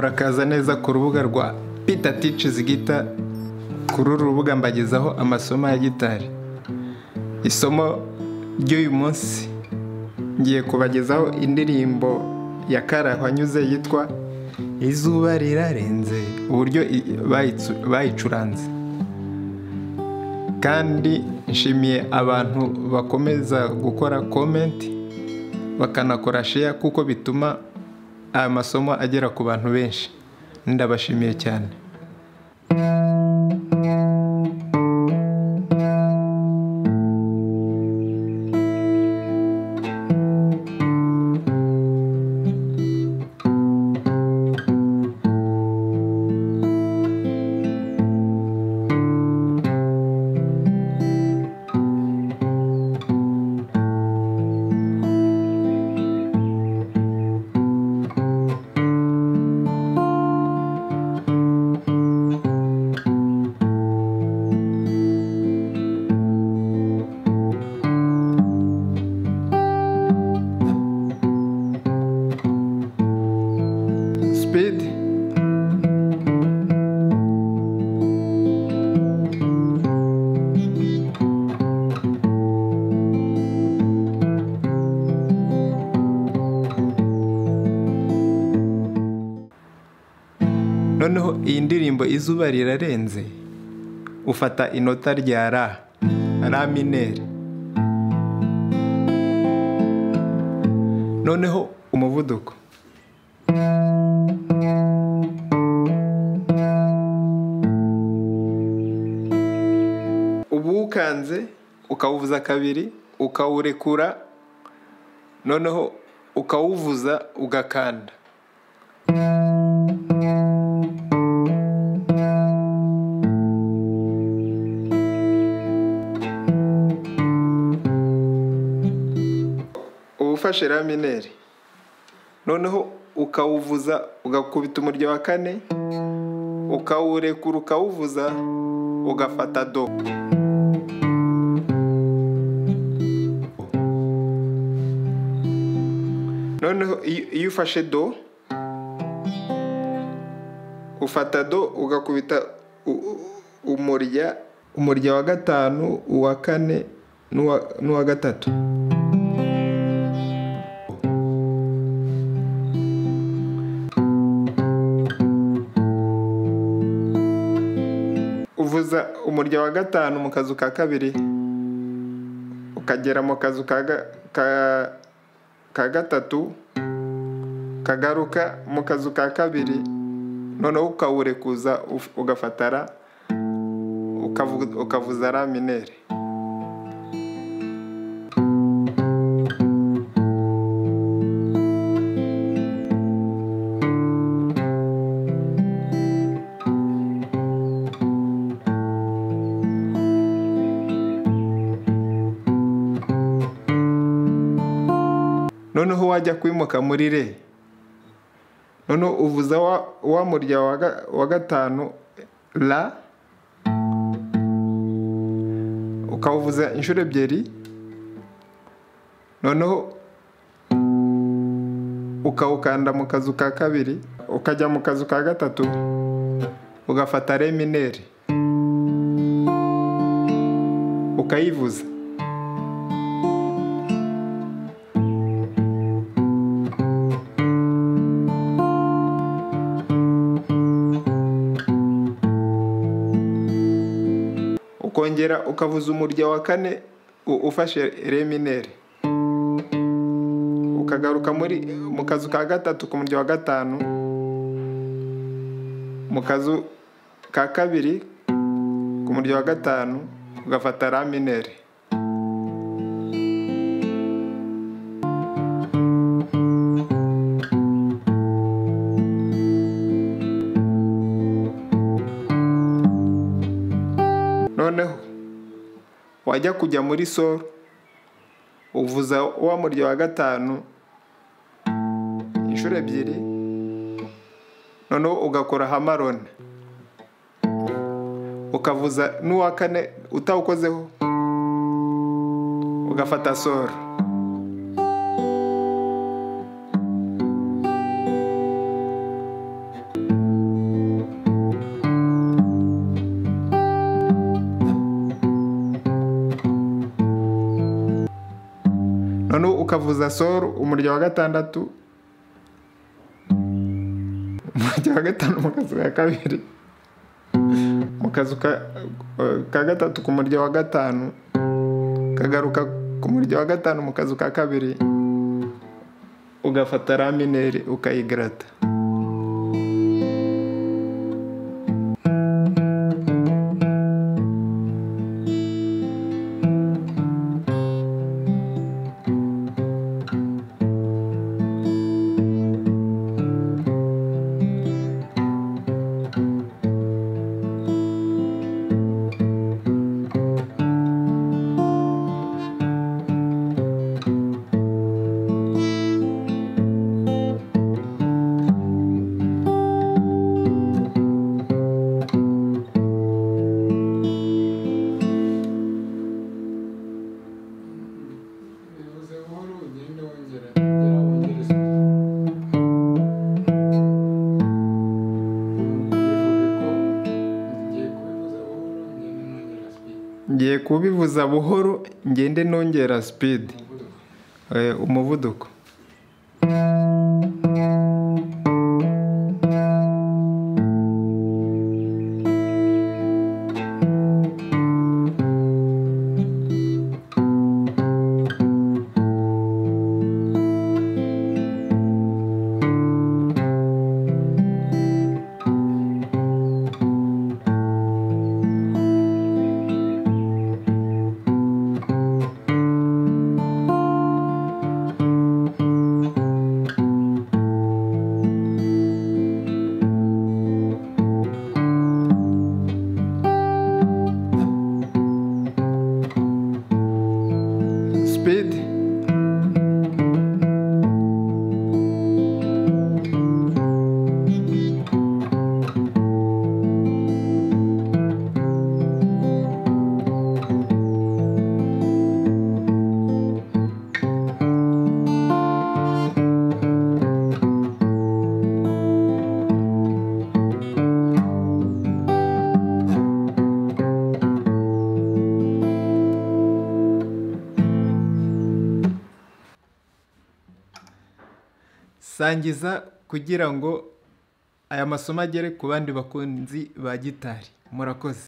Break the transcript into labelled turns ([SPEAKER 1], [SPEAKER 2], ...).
[SPEAKER 1] murakaza neza ku rubuga rwa Peter Teaches Guitar. Kuri uru rubuga mbagezaho amasomo ya gitari. Isomo ry'uyu munsi ngiye kubagezaho indirimbo ya Karahanyuze yitwa Izuba Rirarenze, uburyo bayicuranze. Kandi nshimiye abantu bakomeza gukora comment bakanakora share, kuko bituma aya masomo agera ku bantu benshi. Ndabashimiye cyane. Speed. Noneho iyi ndirimbo Izuba Rirarenze ufata inota rya la minere. Noneho umuvuduko ubu ukanze ukawuvuza kabiri ukawurekura, noneho ukawuvuza ugakanda. Ubu ufashe la minere, noneho ukawuvuza ugakubita umurya wa kane, ukawurekura ukawuvuza ugafata do. Noneho iyo ufashe do, ufata do ugakubita umurya wa gatanu, uwa kane n'uwa gatatu. Uvuza umurya wa gatanu mu kazu ka kabiri, ukagera mu kazu ka gatatu, kagaruka mu kazu ka kabiri, noneho ukawurekuza ugafatara ukavuza la minere. Noneho wajya kwimuka muri re, noneho uvuza wa murya wa gatanu la, ukawuvuza inshuro ebyiri, noneho ukawukanda mu kazu ka kabiri, ukajya mu kazu ka gatatu ugafata re minere ukayivuza. Ukongera ukavuza umurya wa kane ufashe re minere, ukagaruka mu kazu ka gatatu ku murya wa gatanu, mu kazu ka kabiri ku murya wa gatanu ugafata la minere. Noneho wajya kujya muri sol, uvuza wa murya wa gatanu inshuro ebyiri, noneho ugakora hamarone, ukavuza n'uwa kane utawukozeho ugafata sol. noneho ukavuza sol umurya wa gatandatu, umurya wa gatanu mu kazu ka kabiri, mu kazu ka gatatu ku murya wa gatanu, kagaruka ku murya wa gatanu mu kazu ka kabiri, ugafata la mineri ukayigrata. Ngiye kubivuza buhoro ngende nongera speed, umuvuduko. Speed. Sangiza kugira ngo aya masomo agere ku bandi bakunzi ba gitari. Murakoze.